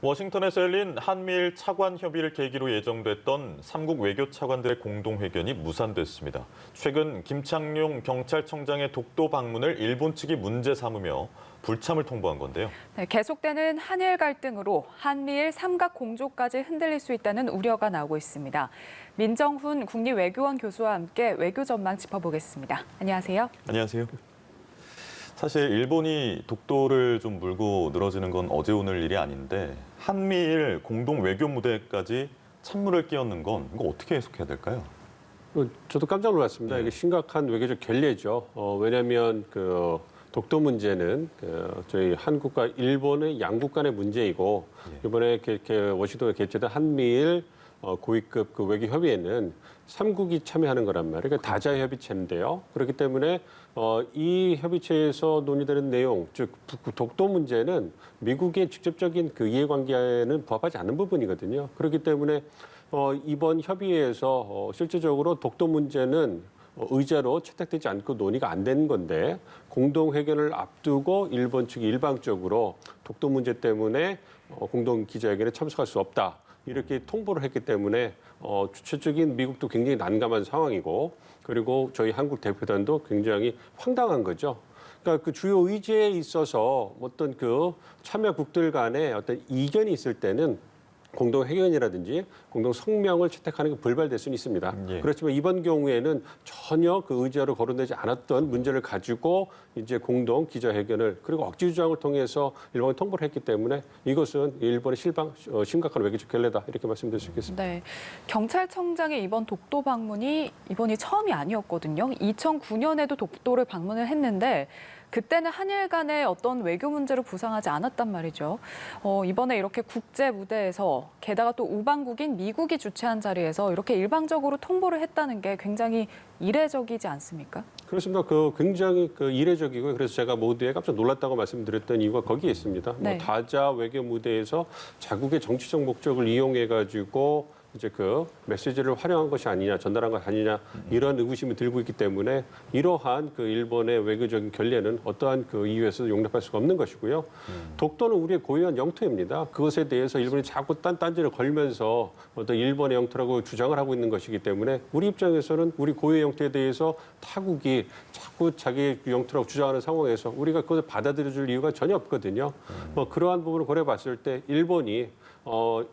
워싱턴에서 열린 한미일 차관 협의를 계기로 예정됐던 삼국 외교 차관들의 공동회견이 무산됐습니다. 최근 김창룡 경찰청장의 독도 방문을 일본 측이 문제 삼으며 불참을 통보한 건데요. 네, 계속되는 한일 갈등으로 한미일 삼각 공조까지 흔들릴 수 있다는 우려가 나오고 있습니다. 민정훈 국립외교원 교수와 함께 외교 전망 짚어보겠습니다. 안녕하세요. 안녕하세요. 사실 일본이 독도를 좀 물고 늘어지는 건 어제 오늘 일이 아닌데 한미일 공동 외교 무대까지 찬물을 끼얹는 건 이거 어떻게 해석해야 될까요? 저도 깜짝 놀랐습니다. 이게 심각한 외교적 결례죠. 왜냐하면 독도 문제는 저희 한국과 일본의 양국 간의 문제이고 이번에 워싱턴에 개최된 한미일 고위급 외교 협의회는 삼국이 참여하는 거란 말이에요. 그러니까 다자 협의체인데요. 그렇기 때문에 이 협의체에서 논의되는 내용, 즉 독도 문제는 미국의 직접적인 이해관계에는 부합하지 않는 부분이거든요. 그렇기 때문에 이번 협의회에서 실질적으로 독도 문제는 의제로 채택되지 않고 논의가 안 된 건데 공동회견을 앞두고 일본 측이 일방적으로 독도 문제 때문에 공동 기자회견에 참석할 수 없다. 이렇게 통보를 했기 때문에 주최적인 미국도 굉장히 난감한 상황이고 그리고 저희 한국 대표단도 굉장히 황당한 거죠. 그러니까 그 주요 의제에 있어서 어떤 참여국들 간에 어떤 이견이 있을 때는 공동 회견이라든지 공동 성명을 채택하는 게 불발될 수는 있습니다. 그렇지만 이번 경우에는 전혀 그 의제로 거론되지 않았던 문제를 가지고 이제 공동 기자회견을 그리고 억지 주장을 통해서 일본에 통보를 했기 때문에 이것은 일본의 심각한 외교적 결례다 이렇게 말씀드릴 수 있겠습니다. 네, 경찰청장의 이번 독도 방문이 이번이 처음이 아니었거든요. 2009년에도 독도를 방문을 했는데 그때는 한일 간의 어떤 외교 문제로 부상하지 않았단 말이죠. 이번에 이렇게 국제 무대에서 게다가 또 우방국인 미국이 주최한 자리에서 이렇게 일방적으로 통보를 했다는 게 굉장히 이례적이지 않습니까? 그렇습니다. 굉장히 이례적이고요. 그래서 제가 모두에 깜짝 놀랐다고 말씀드렸던 이유가 거기에 있습니다. 네. 다자 외교 무대에서 자국의 정치적 목적을 이용해가지고 이제 메시지를 활용한 것이 아니냐, 전달한 것 아니냐 이런 의구심이 들고 있기 때문에 이러한 일본의 외교적인 결례는 어떠한 이유에서도 용납할 수가 없는 것이고요. 독도는 우리의 고유한 영토입니다. 그것에 대해서 일본이 자꾸 딴지를 걸면서 어떤 일본의 영토라고 주장을 하고 있는 것이기 때문에 우리 입장에서는 우리 고유의 영토에 대해서 타국이 자꾸 자기 영토라고 주장하는 상황에서 우리가 그것을 받아들여줄 이유가 전혀 없거든요. 그러한 부분을 고려해봤을 때 일본이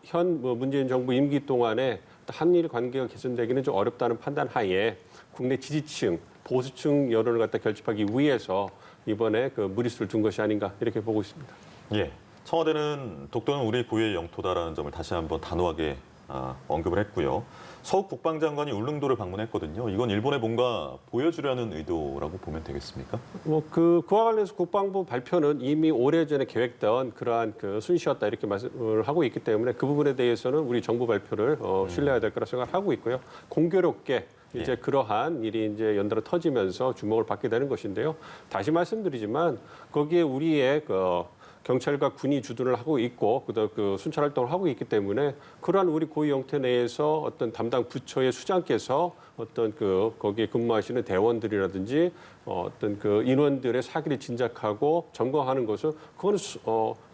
현 문재인 정부 임기 동안에 한일 관계가 개선되기는 좀 어렵다는 판단 하에 국내 지지층, 보수층 여론을 갖다 결집하기 위해서 이번에 무리수를 둔 것이 아닌가 이렇게 보고 있습니다. 예, 청와대는 독도는 우리 고유의 영토다라는 점을 다시 한번 단호하게 언급을 했고요. 서욱 국방장관이 울릉도를 방문했거든요. 이건 일본에 뭔가 보여주려는 의도라고 보면 되겠습니까? 그와 관련해서 국방부 발표는 이미 오래전에 계획된 그러한 순시였다 이렇게 말씀을 하고 있기 때문에 그 부분에 대해서는 우리 정부 발표를 신뢰해야 될 거라 생각을 하고 있고요. 공교롭게 이제 그러한 일이 이제 연달아 터지면서 주목을 받게 되는 것인데요. 다시 말씀드리지만 거기에 우리의 경찰과 군이 주둔을 하고 있고 순찰 활동을 하고 있기 때문에 그러한 우리 고유 영토 내에서 어떤 담당 부처의 수장께서 어떤 거기에 근무하시는 대원들이라든지 어떤 인원들의 사기를 진작하고 점검하는 것은 그거는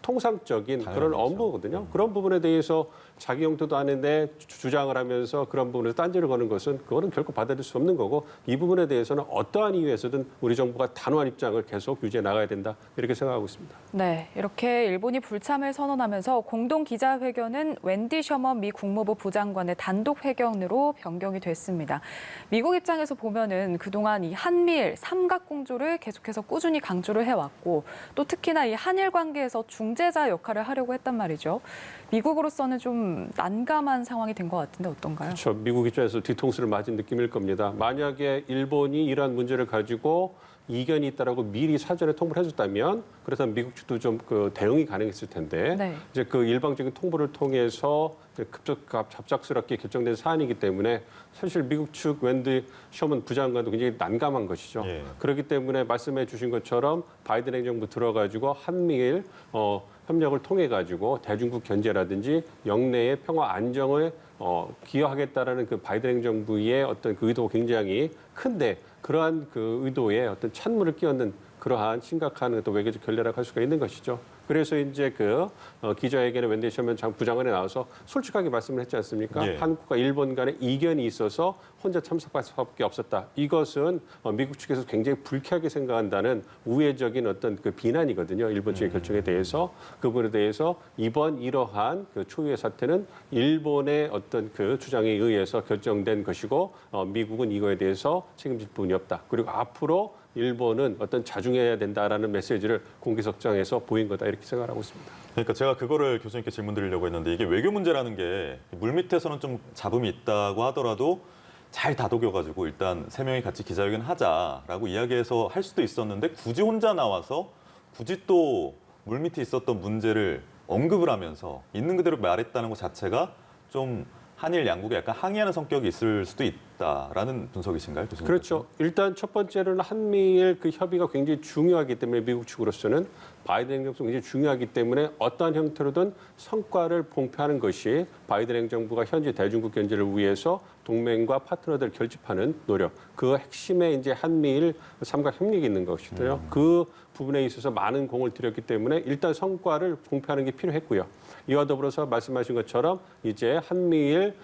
통상적인 그런 업무거든요. 그런 부분에 대해서 자기 영토도 아닌데 주장을 하면서 그런 부분에서 딴지를 거는 것은 그거는 결코 받아들일 수 없는 거고 이 부분에 대해서는 어떠한 이유에서든 우리 정부가 단호한 입장을 계속 유지해 나가야 된다 이렇게 생각하고 있습니다. 네, 이렇게 일본이 불참을 선언하면서 공동 기자회견은 웬디 셔먼 미 국무부 부장관의 단독 회견으로 변경이 됐습니다. 미국 입장에서 보면은 그동안 이 한미일 삼각 공조를 계속해서 꾸준히 강조를 해왔고 또 특히나 이 한일 관계에서 중재자 역할을 하려고 했단 말이죠. 미국으로서는 좀 난감한 상황이 된 것 같은데 어떤가요? 그렇죠. 미국 입장에서 뒤통수를 맞은 느낌일 겁니다. 만약에 일본이 이러한 문제를 가지고 이견이 있다라고 미리 사전에 통보를 해줬다면 그렇다면 미국 측도 좀 대응이 가능했을 텐데 네. 이제 일방적인 통보를 통해서 갑작스럽게 결정된 사안이기 때문에 사실 미국 측 웬디 셔먼 부장관도 굉장히 난감한 것이죠. 그렇기 때문에 말씀해 주신 것처럼 바이든 행정부 들어가지고 한미일 협력을 통해 가지고 대중국 견제라든지 영내의 평화 안정을 기여하겠다라는 바이든 행정부의 어떤 의도가 굉장히 큰데 그러한 의도에 어떤 찬물을 끼얹는 그러한 심각한 또 외교적 결례라고 할 수가 있는 것이죠. 그래서 이제 그 기자회견에 웬디 셔먼 부장관이 나와서 솔직하게 말씀을 했지 않습니까? 예. 한국과 일본 간의 이견이 있어서 혼자 참석할 수밖에 없었다. 이것은 미국 측에서 굉장히 불쾌하게 생각한다는 우회적인 어떤 그 비난이거든요. 일본 측의 결정에 대해서 그 부분에 대해서 이번 이러한 그 초유의 사태는 일본의 어떤 그 주장에 의해서 결정된 것이고 미국은 이거에 대해서 책임질 부분이 없다. 그리고 앞으로 일본은 어떤 자중해야 된다라는 메시지를 공개석장에서 보인 거다 이렇게 생각하고 있습니다. 그러니까 제가 그거를 교수님께 질문 드리려고 했는데 이게 외교 문제라는 게 물밑에서는 좀 잡음이 있다고 하더라도 잘 다독여가지고 일단 세 명이 같이 기자회견 하자라고 이야기해서 할 수도 있었는데 굳이 혼자 나와서 굳이 또 물밑에 있었던 문제를 언급을 하면서 있는 그대로 말했다는 것 자체가 좀 한일 양국에 약간 항의하는 성격이 있을 수도 있다라는 분석이신가요, 교수님? 그렇죠. 일단 첫 번째로는 한미일 그 협의가 굉장히 중요하기 때문에 미국 측으로서는 바이든 행정부가 굉장히 중요하기 때문에 어떠한 형태로든 성과를 공표하는 것이 바이든 행정부가 현재 대중국 견제를 위해서 동맹과 파트너들 결집하는 노력. 그 핵심에 이제 한미일 삼각 협력이 있는 것이고요. 그 부분에 있어서 많은 공을 들였기 때문에 일단 성과를 공표하는 게 필요했고요. 이와 더불어서 말씀하신 것처럼 이제 한미일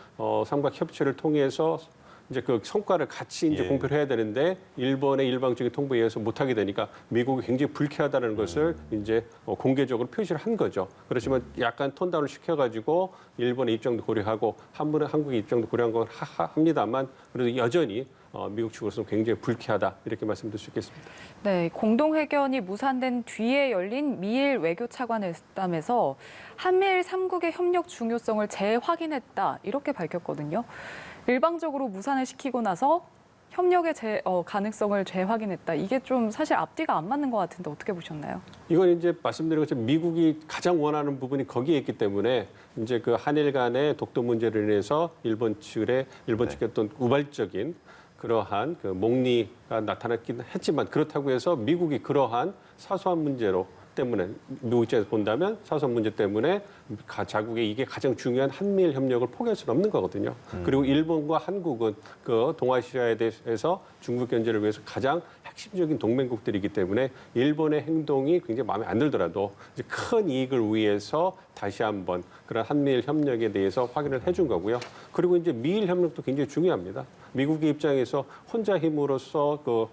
삼각 협치를 통해서 이제 그 성과를 같이 이제 예. 공표를 해야 되는데 일본의 일방적인 통보에 의해서 못하게 되니까 미국이 굉장히 불쾌하다는 것을 이제 공개적으로 표시를 한 거죠. 그렇지만 약간 톤다운을 시켜가지고 일본의 입장도 고려하고 한국의 입장도 고려한 건 합니다만 그래도 여전히 미국 측으로서는 굉장히 불쾌하다 이렇게 말씀드릴 수 있겠습니다. 네, 공동회견이 무산된 뒤에 열린 미일 외교차관회담에서 한미일 3국의 협력 중요성을 재확인했다 이렇게 밝혔거든요. 일방적으로 무산을 시키고 나서 협력의 가능성을 재확인했다. 이게 좀 사실 앞뒤가 안 맞는 것 같은데 어떻게 보셨나요? 이건 이제 말씀드린 것처럼 미국이 가장 원하는 부분이 거기에 있기 때문에 이제 그 한일 간의 독도 문제로 인해서 일본 측의 어떤 우발적인 그러한 그 목리가 나타났긴 했지만 그렇다고 해서 미국이 그러한 사소한 문제로 때문에 미국 입장에서 본다면 사소한 문제 때문에 자국의 이게 가장 중요한 한미일 협력을 포기할 수는 없는 거거든요. 그리고 일본과 한국은 그 동아시아에 대해서 중국 견제를 위해서 가장 핵심적인 동맹국들이기 때문에 일본의 행동이 굉장히 마음에 안 들더라도 이제 큰 이익을 위해서 다시 한번 그런 한미일 협력에 대해서 확인을 해준 거고요. 그리고 이제 미일 협력도 굉장히 중요합니다. 미국의 입장에서 혼자 힘으로써 또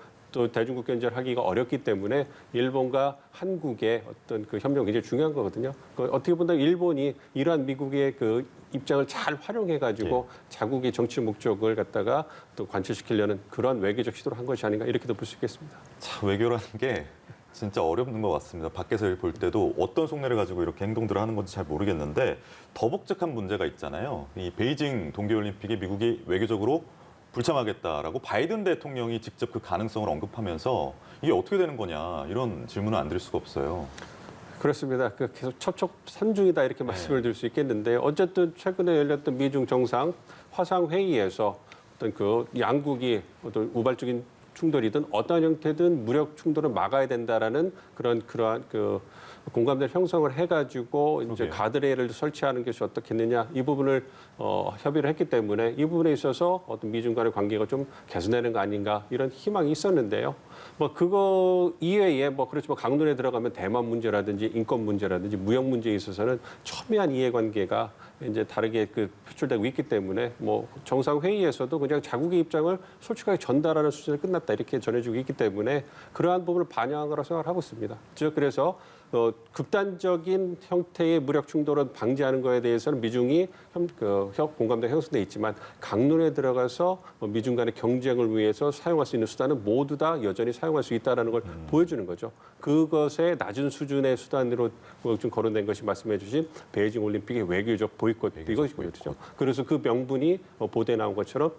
대중국 견제를 하기가 어렵기 때문에 일본과 한국의 어떤 그 협력이 굉장히 중요한 거거든요. 어떻게 보면 일본이 이러한 미국의 그 입장을 잘 활용해가지고 자국의 정치 목적을 갖다가 또 관철시키려는 그런 외교적 시도를 한 것이 아닌가 이렇게도 볼 수 있겠습니다. 참 외교라는 게 진짜 어려운 것 같습니다. 밖에서 볼 때도 어떤 속내를 가지고 이렇게 행동들을 하는 건지 잘 모르겠는데 더 복잡한 문제가 있잖아요. 이 베이징 동계올림픽에 미국이 외교적으로 불참하겠다라고 바이든 대통령이 직접 그 가능성을 언급하면서 이게 어떻게 되는 거냐 이런 질문은 안 드릴 수가 없어요. 그렇습니다. 계속 첩첩산중이다 이렇게 말씀을 드릴 수 있겠는데 어쨌든 최근에 열렸던 미중 정상 화상 회의에서 어떤 그 양국이 어떤 우발적인 충돌이든 어떤 형태든 무력 충돌을 막아야 된다라는 그러한 그 공감대를 형성을 해가지고 이제 가드레일을 설치하는 것이 어떻겠느냐 이 부분을 협의를 했기 때문에 이 부분에 있어서 어떤 미중 간의 관계가 좀 개선되는 거 아닌가 이런 희망이 있었는데요. 뭐 그거 이외에 뭐 그렇지만 강론에 들어가면 대만 문제라든지 인권 문제라든지 무역 문제에 있어서는 첨예한 이해관계가 이제 다르게 표출되고 있기 때문에 뭐 정상 회의에서도 그냥 자국의 입장을 솔직하게 전달하는 수준에 끝났다 이렇게 전해지고 있기 때문에 그러한 부분을 반영한 거라고 생각을 하고 있습니다. 즉 그래서 극단적인 형태의 무력 충돌을 방지하는 거에 대해서는 미중이 공감대가 형성돼 있지만 강론에 들어가서 미중 간의 경쟁을 위해서 사용할 수 있는 수단은 모두 다 여전히 사용할 수 있다는 걸 보여주는 거죠. 그것의 낮은 수준의 수단으로 좀 거론된 것이 말씀해 주신 베이징 올림픽의 외교적 보이콧 이것이 보여주죠. 그래서 그 명분이 보도에 나온 것처럼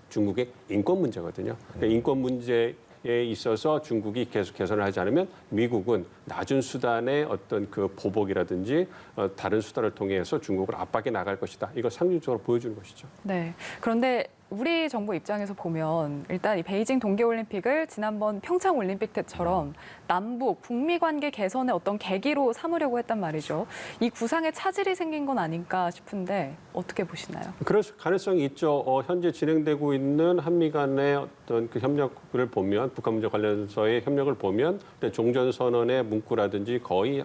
중국의 인권 문제거든요. 그러니까 인권 문제에 있어서 중국이 계속 개선을 하지 않으면 미국은 낮은 수단의 어떤 그 보복이라든지 다른 수단을 통해서 중국을 압박해 나갈 것이다. 이걸 상징적으로 보여주는 것이죠. 네. 그런데 우리 정부 입장에서 보면 일단 이 베이징 동계올림픽을 지난번 평창올림픽 때처럼 남북, 북미 관계 개선의 어떤 계기로 삼으려고 했단 말이죠. 이 구상에 차질이 생긴 건 아닌가 싶은데 어떻게 보시나요? 그럴 가능성이 있죠. 현재 진행되고 있는 한미 간의 어떤 그 협력을 보면 북한 문제 관련해서의 협력을 보면 종전선언의 문구라든지 거의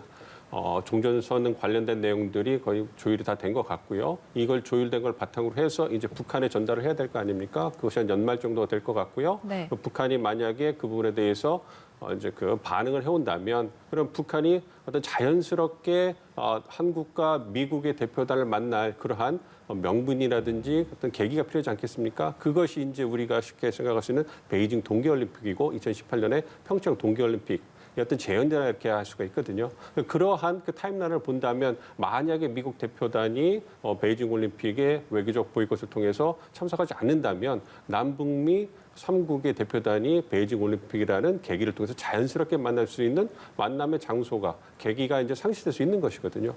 종전선 관련된 내용들이 거의 조율이 다 된 것 같고요. 이걸 조율된 걸 바탕으로 해서 이제 북한에 전달을 해야 될 거 아닙니까? 그것이 한 연말 정도가 될 것 같고요. 네. 북한이 만약에 그 부분에 대해서 이제 그 반응을 해온다면 그럼 북한이 어떤 자연스럽게 한국과 미국의 대표단을 만날 그러한 명분이라든지 어떤 계기가 필요하지 않겠습니까? 그것이 이제 우리가 쉽게 생각할 수 있는 베이징 동계올림픽이고 2018년에 평창 동계올림픽. 어떤 재연대라 이렇게 할 수가 있거든요. 그러한 그 타임라인을 본다면 만약에 미국 대표단이 베이징 올림픽에 외교적 보이콧을 통해서 참석하지 않는다면 남북미 3국의 대표단이 베이징 올림픽이라는 계기를 통해서 자연스럽게 만날 수 있는 만남의 장소가 계기가 이제 상실될 수 있는 것이거든요.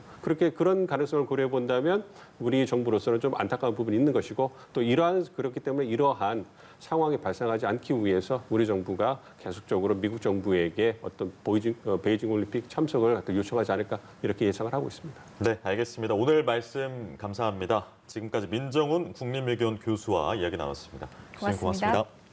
그런 가능성을 고려해 본다면 우리 정부로서는 좀 안타까운 부분이 있는 것이고 또 그렇기 때문에 이러한 상황이 발생하지 않기 위해서 우리 정부가 계속적으로 미국 정부에게 어떤 베이징 올림픽 참석을 요청하지 않을까 이렇게 예상을 하고 있습니다. 네, 알겠습니다. 오늘 말씀 감사합니다. 지금까지 민정훈 국립외교원 교수와 이야기 나눴습니다. 교수님 고맙습니다. 고맙습니다.